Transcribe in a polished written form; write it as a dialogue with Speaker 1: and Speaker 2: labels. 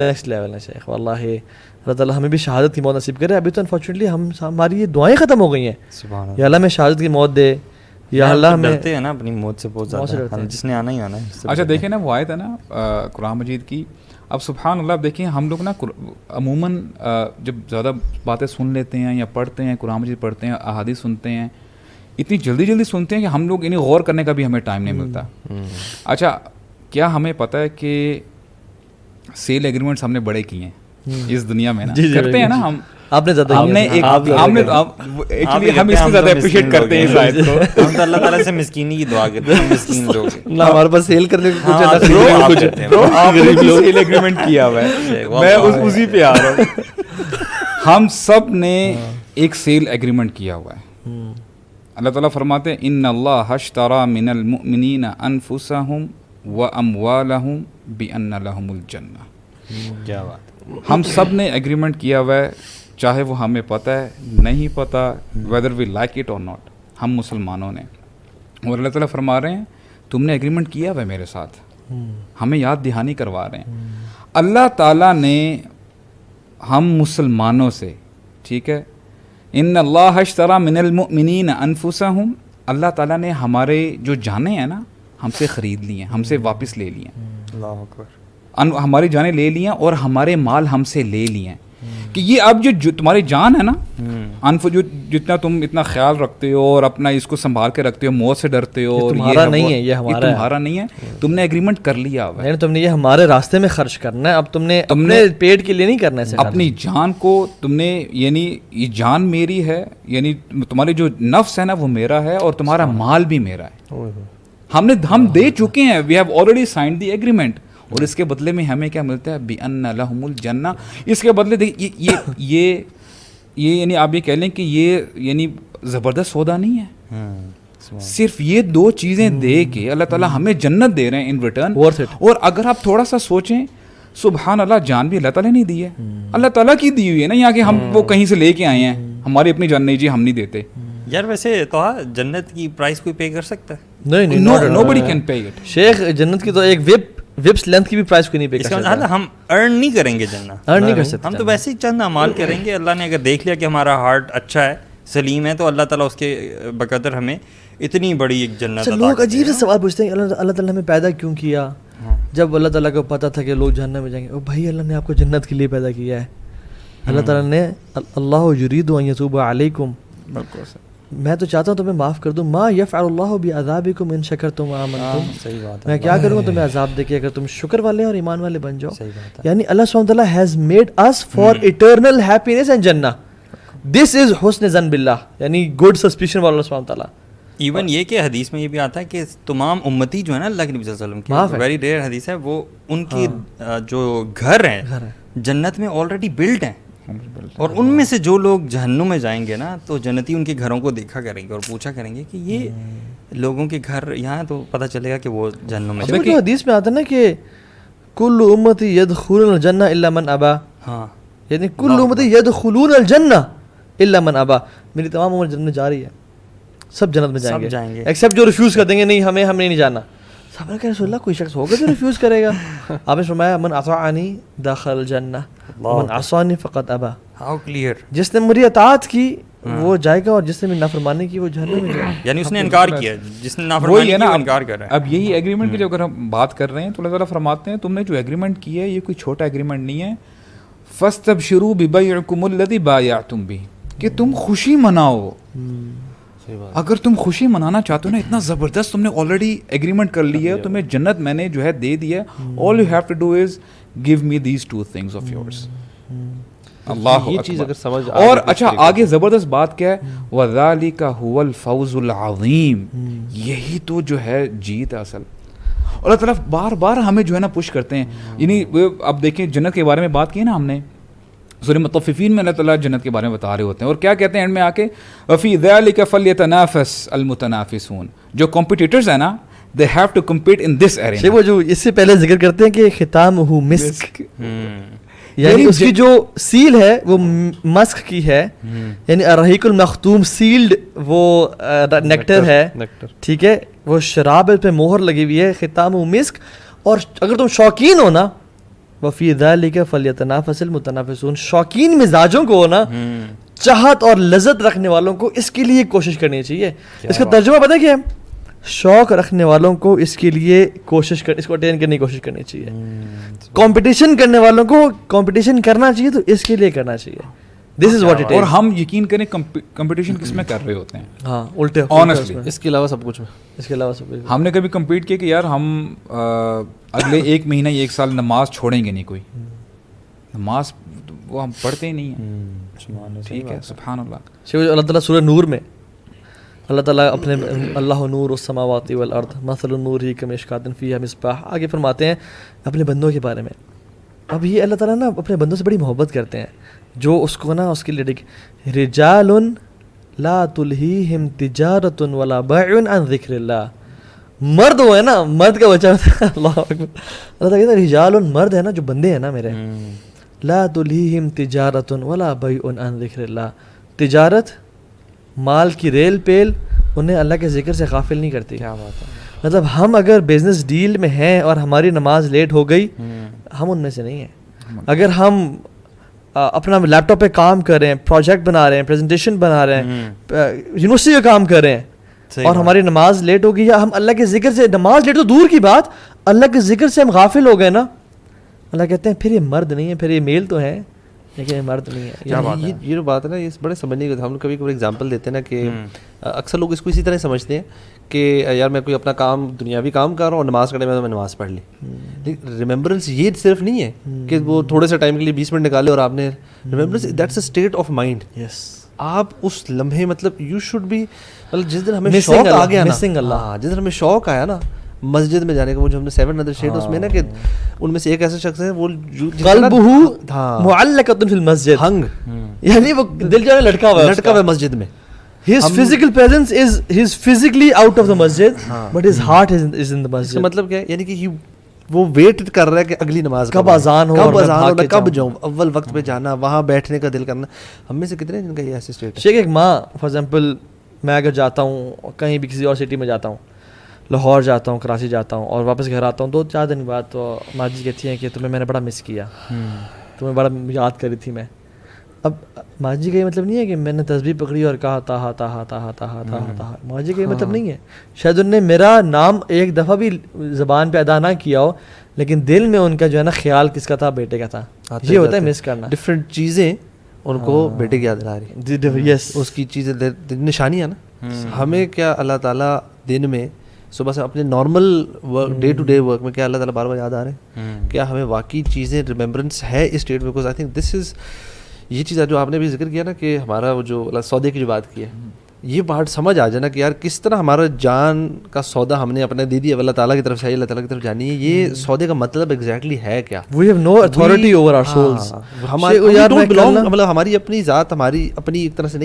Speaker 1: Next level ہے شیخ واللہ. اللہ تعالیٰ ہمیں بھی شہادت کی موت نصیب کرے. ابھی تو انفارچونیٹلی ہماری یہ دعائیں ختم ہو گئی ہیں.
Speaker 2: سبحان اللہ.
Speaker 1: یا اللہ ہمیں شہادت کی موت دے, یا اللہ ہمیں
Speaker 2: ڈرتے ہیں نا اپنی موت سے بہت زیادہ, جس نے آنا ہی آنا ہے.
Speaker 3: اچھا دیکھیں نا وہ آیت ہے نا قرآن مجید کی. اب سبحان اللہ, اب دیکھیں ہم لوگ نا عموماً جب زیادہ باتیں سن لیتے ہیں یا پڑھتے ہیں, قرآن مجید پڑھتے ہیں, احادیث سنتے ہیں, اتنی جلدی سنتے ہیں کہ ہم لوگ انہیں غور کرنے کا بھی ہمیں ٹائم نہیں ملتا. اچھا کیا ہمیں پتہ ہے کہ سیل ایگریمنٹس ہم نے بڑے کیے ہیں اس دنیا میں نا, کرتے ہیں نا ہم.
Speaker 1: آپ نے زیادہ
Speaker 3: ہم نے ایکچولی ہم اس کو زیادہ اپریشیٹ کرتے ہیں اس آیت کو.
Speaker 2: ہم تو اللہ تعالیٰ سے مسکینی کی دعا کرتے ہیں, مسکین لوگ
Speaker 1: نہ ہمارے پاس سیل کرنے کو کچھ
Speaker 3: آپ نے سیل ایگریمنٹ کیا ہوا ہے, میں اسی پہ آ رہا ہوں. ہم سب نے ایک سیل ایگریمنٹ کیا ہوا ہے. اللہ تعالیٰ فرماتے ہیں ان اللہ اشتری من المؤمنین انفسہم واموالہم بان لہم الجنہ.
Speaker 2: کیا بات.
Speaker 3: ہم سب نے ایگریمنٹ کیا ہوا ہے, چاہے وہ ہمیں پتہ ہے نہیں پتہ, ویدر وی لائک اٹ اور ناٹ, ہم مسلمانوں نے. اور اللہ تعالیٰ فرما رہے ہیں تم نے ایگریمنٹ کیا ہوا ہے میرے ساتھ, ہمیں یاد دہانی کروا رہے ہیں. اللہ تعالیٰ نے ہم مسلمانوں سے, ٹھیک ہے, ان اللہ اشتری من المؤمنین انفسہم, اللہ تعالیٰ نے ہمارے جو جانیں ہیں نا ہم سے خرید لی ہیں, ہم سے واپس لے لی ہیں.
Speaker 2: اللہ اکبر.
Speaker 3: ہماری جانیں لے لی ہیں اور ہمارے مال ہم سے لے لیے ہیں. کہ یہ اب جو تمہاری جان ہے نا, جو جتنا تم اتنا خیال رکھتے ہو اور اپنا اس کو سنبھال کے رکھتے ہو, موت سے ڈرتے ہو,
Speaker 1: تمہارا نہیں ہے, یہ
Speaker 3: تمہارا نہیں ہے, تم نے ایگریمنٹ کر لیا ہوا ہے.
Speaker 1: تم نے یہ ہمارے راستے میں خرچ کرنا ہے, اب تم نے اپنے پیٹ کے لیے نہیں کرنا ہے.
Speaker 3: اپنی جان کو تم نے, یعنی یہ جان میری ہے, یعنی تمہاری جو نفس ہے نا وہ میرا ہے, اور تمہارا مال بھی میرا ہے. ہم دے چکے ہیں, we have already signed the agreement. اور اس کے بدلے میں ہمیں کیا ملتا ہے, بِأَنَّ لَهُمُ الْجَنَّةَ. اس کے بدلے یہ یعنی آپ یہ کہہ لیں کہ یہ یعنی زبردست سودا نہیں ہے. صرف یہ دو چیزیں دے کے اللہ تعالیٰ ہمیں جنت دے رہے ہیں ان ریٹرن. اور اگر آپ تھوڑا سا سوچیں, سبحان اللہ, جان بھی اللہ تعالیٰ نے دی ہے, اللہ تعالیٰ کی دی ہوئی ہے نا, یہاں کہ ہم وہ کہیں سے لے کے آئے ہیں, ہماری اپنی جان نہیں جی ہم نہیں دیتے.
Speaker 2: یار ویسے تو جنت کی پرائز کوئی پے کر سکتا ہے؟
Speaker 1: نہیں,
Speaker 3: nobody can pay it.
Speaker 1: شیخ جنت کی تو ایک وپس لینتھ کی بھی پرائز کوئی نہیں پے کر سکتا.
Speaker 2: ہم ارن نہیں کریں گے جنت,
Speaker 1: ارن نہیں کر سکتے.
Speaker 2: ہم تو ویسے ہی چند اعمال کریں گے. اللہ نے اگر دیکھ لیا کہ ہمارا ہارٹ اچھا ہے, سلیم ہے, تو اللہ تعالیٰ اس کے بقدر ہمیں اتنی بڑی ایک جنت.
Speaker 1: لوگ عجیب سے سوال پوچھتے ہیں, اللہ تعالیٰ ہمیں پیدا کیوں کیا؟ جب اللہ تعالیٰ کو پتہ تھا کہ لوگ جہنم میں جائیں گے, بھائی اللہ نے آپ کو جنت کے لیے پیدا کیا ہے. اللہ تعالیٰ نے اللہ یرید ان یتوب علیکم, میں تو چاہتا ہوں تمہیں معاف کر دوں. ما یفعل اللہ بعذابکم ان شکرتم وآمنتم.
Speaker 2: صحیح بات ہے.
Speaker 1: میں کیا کروں گا تمہیں عذاب دے کے اگر تم شکر والے اور ایمان والے بن جاؤ. یعنی اللہ سبحانہ وتعالیٰ has made us for eternal happiness and جنہ. دس از حسن ظن باللہ, یعنی گڈ سسپیشن والا اللہ سبحانہ وتعالیٰ.
Speaker 2: ایون یہ کہ حدیث میں یہ بھی آتا ہے کہ تمام امتی جو ہے نا اللہ کے نبی صلی اللہ علیہ وسلم کی, ویری ریئر حدیث ہے, وہ ان کی جو گھر ہیں جنت میں آلریڈی بلڈ ہیں, اور ان میں سے جو لوگ جہنم میں جائیں گے نا تو جنتی ان کے گھروں کو دیکھا کریں گے اور پوچھا کریں گے کہ یہ لوگوں کے گھر یہاں, تو پتہ چلے گا کہ وہ جہنم میں.
Speaker 1: جو حدیث میں آتا ہے نا کہ کل امتی یدخلون الجنہ الا من ابا,
Speaker 2: ہاں
Speaker 1: یعنی کل امتی یدخلون الجنہ الا من ابا, میری تمام امت جنت میں جا رہی ہے, سب جنت میں جائیں گے ایکسیپٹ جو ریفیوز کر دیں گے, نہیں ہمیں نہیں جانا. صحابہ کہ رسول اللہ کوئی شخص ہوگا جو ریفیوز کرے گا؟ آپ نے فرمایا من اطاعنی دخل الجنہ ومن عصانی فقط ابا.
Speaker 2: How clear.
Speaker 1: جس نے میری اطاعت کی وہ جائے گا, اور جس نے میری نافرمانی کی وہ جہنم میں جائے گا.
Speaker 2: یعنی اس نے انکار کیا, جس نے نافرمانی کی وہ انکار کر رہا ہے.
Speaker 3: اب یہی ایگریمنٹ کی جب اگر ہم بات کر رہے ہیں تو اللہ تعالیٰ فرماتے ہیں تم نے جو ایگریمنٹ کی ہے یہ کوئی چھوٹا ایگریمنٹ نہیں ہے. فاستبشروا ببیعکم الذی بایعتم بہ, کہ تم خوشی مناؤ. اگر تم خوشی منانا چاہتے ہو نا, اتنا زبردست تم نے آلریڈی ایگریمنٹ کر لی ہے, تمہیں جنت میں نے جو ہے دے دی ہے. All you have to do is give me these two things of yours. اللہ
Speaker 4: یہ چیز اگر سمجھ.
Speaker 3: اور اچھا آگے زبردست بات کیا ہے, وَذَلِكَ هُوَ الْفَوْزُ الْعَظِيمُ, یہی تو جو ہے جیت اصل. اللہ تعالیٰ بار بار ہمیں جو ہے نا پش کرتے ہیں. یعنی اب دیکھیں جنت کے بارے میں بات کی نا ہم نے, سورہ مطففین میں اللہ تعالیٰ جنت کے بارے میں بتا رہے ہوتے ہیں, اور کیا کہتے ہیں اینڈ میں آ کے وَفِي ذَلِكَ فَلْيَتَنَافَسِ الْمُتَنَافِسُونَ, جو کمپٹیٹرز ہیں نا they have to compete in this arena.
Speaker 1: وہ جو اس سے پہلے ذکر کرتے ہیں کہ ختامہ مسک, یعنی اس کی جو سیل ہے وہ مسک کی ہے, یعنی الرحیق المختوم سیلڈ وہ نیکٹر ہے, ٹھیک ہے, وہ شراب پہ مہر لگی ہوئی ہے, ختامہ مسک. اور اگر تم شوقین ہو نا وفی ذالک فلیتنافس المتنافسون. شوقین مزاجوں کو نا چاہت اور لذت رکھنے والوں کو اس کے لیے کوشش کرنی چاہیے. اس کا ترجمہ پتہ کیا ہے؟ شوق رکھنے والوں کو اس کے لیے اس کو اٹین کرنے کی کوشش کرنی چاہیے. کمپٹیشن کرنے والوں کو کمپٹیشن کرنا چاہیے تو اس کے لیے کرنا چاہیے. دس از واٹ اٹ از.
Speaker 3: اور ہم یقین کریں کمپٹیشن کس میں کر رہے ہوتے ہیں؟
Speaker 1: ہاں الٹے
Speaker 3: آنیسٹلی
Speaker 4: اس کے علاوہ سب کچھ میں.
Speaker 1: اس کے علاوہ سب کچھ.
Speaker 3: ہم نے کبھی کمپیٹ کیا کہ یار ہم اگلے 1 مہینہ یا 1 سال نماز چھوڑیں گے نہیں. کوئی نماز وہ ہم پڑھتے ہی نہیں ہیں. ٹھیک ہے, سبحان اللہ.
Speaker 1: اللہ تعالیٰ سورہ نور میں اللہ تعالیٰ اپنے اللہ نور السماوات والارض مثل نورہ کمشکاۃ فیہا مصباح آگے فرماتے ہیں اپنے بندوں کے بارے میں. اب یہ اللہ تعالیٰ نا اپنے بندوں سے بڑی محبت کرتے ہیں جو اس کو نا اس کے لیے رجال لا تلہیہم تجارۃ ولا بیع عن ذکر اللہ. مرد وہ ہے نا, مرد کا بچہ اللہ اکبر. اللہ تعالیٰ کہتا ہے رجال, مرد ہے نا جو بندے ہیں نا میرے, لا تلہیہم تجارۃ ولا بیع عن ذکر اللہ. تجارت مال کی ریل پیل انہیں اللہ کے ذکر سے غافل نہیں کرتی.
Speaker 4: کیا بات ہے.
Speaker 1: مطلب ہم اگر بزنس ڈیل میں ہیں اور ہماری نماز لیٹ ہو گئی, ہم ان میں سے نہیں ہیں. اگر ہم اپنا لیپ ٹاپ پہ کام کر رہے ہیں, پروجیکٹ بنا رہے ہیں, پریزنٹیشن بنا رہے ہیں, یونیورسٹی کا کام کر رہے ہیں اور ہماری نماز لیٹ ہو گئی, یا ہم اللہ کے ذکر سے, نماز لیٹ تو دور کی بات, اللہ کے ذکر سے ہم غافل ہو گئے نا, اللہ کہتے ہیں پھر یہ مرد نہیں ہے, پھر یہ میل تو ہے لیکن مرد نہیں ہے.
Speaker 4: یہ جو بات ہے نا, یہ بڑے سمجھنے کے, ہم لوگ کبھی کبھی ایگزامپل دیتے ہیں نا کہ اکثر لوگ اس کو اسی طرح سمجھتے ہیں کہ یار میں کوئی اپنا کام دنیاوی کام کر رہا ہوں اور نماز کے ٹائم میں نماز پڑھ لی. ریممبرنس یہ صرف نہیں ہے کہ وہ تھوڑے سے ٹائم کے لیے 20 منٹ نکالے اور آپ نے remembrance, that's a state of mind. آپ اس لمحے مطلب یو شوڈ بی, مطلب جس دن ہمیں شوق آ گیا نا, جس دن ہمیں شوق آیا نا مسجد میں جانے کا, وہ جو ہم نے 7 ادر شیڈ اس میں نا کہ ان میں سے ایک ایسا شخص ہے وہ
Speaker 1: قلبہ معلقۃ فی المسجد,
Speaker 4: ہنگ
Speaker 1: یعنی وہ دل جو ہے لٹکا ہوا ہے
Speaker 4: مسجد میں.
Speaker 1: His physical presence is he's physically out of the masjid, but his heart is in the masjid.
Speaker 4: مطلب کیا ہے, یعنی کہ وہ ویٹ کر رہا ہے کہ اگلی نماز
Speaker 1: کب اذان ہو,
Speaker 4: کب جاؤں, اول وقت پہ جانا, وہاں بیٹھنے کا دل کرنا. ہم میں سے کتنے جن کا یہ ایسے اسٹیٹ ہے.
Speaker 1: شیخ ایک ماں فار ایگزامپل, میں اگر جاتا ہوں کہیں بھی کسی اور سٹی میں جاتا ہوں, لاہور جاتا ہوں, کراچی جاتا ہوں اور واپس گھر آتا ہوں, 2-4 دن بعد تو ماں جی کہتی ہیں کہ تمہیں میں نے بڑا مس کیا, تمہیں بڑا یاد کری تھی میں. اب ماں جی کا یہ مطلب نہیں ہے کہ میں نے تسبیح پکڑی اور کہا تاہا تاہا تاہا تاہا تاہا تاہا. ماں جی کا یہ مطلب نہیں ہے. شاید ان نے میرا نام ایک دفعہ بھی زبان پہ ادا نہ کیا ہو, لیکن دل میں ان کا جو ہے نا خیال کس کا تھا, بیٹے کا تھا. یہ ہوتا ہے مس کرنا.
Speaker 4: ڈفرینٹ چیزیں ان کو بیٹے کی یاد دلا رہی,
Speaker 1: یس
Speaker 4: اس کی چیزیں نشانیاں نا. ہمیں کیا اللہ تعالیٰ دن میں صبح سے اپنے normal work, day to day work میں کیا اللہ تعالیٰ بار بار یاد آ رہے ہیں؟ کیا ہمیں واقعی چیزیں ریممبرنس ہے اس اسٹیٹ میں؟ بیکاز آئی تھنک دس از, یہ چیز جو آپ نے بھی ذکر کیا نا کہ ہمارا وہ جو سودے کی جو بات کی ہے, یہ بات سمجھ آ جائے نا کہ یار کس طرح ہمارا جان کا سودا ہم نے اپنے دے دیا, اللہ تعالیٰ کی طرف سے, اللہ تعالیٰ کی طرف جانی ہے. یہ سودے کا مطلب ایگزیکٹلی ہے کیا؟
Speaker 1: We have no authority over our souls.
Speaker 4: مطلب ہماری اپنی ذات ہماری اپنی ایک طرح سے نہیں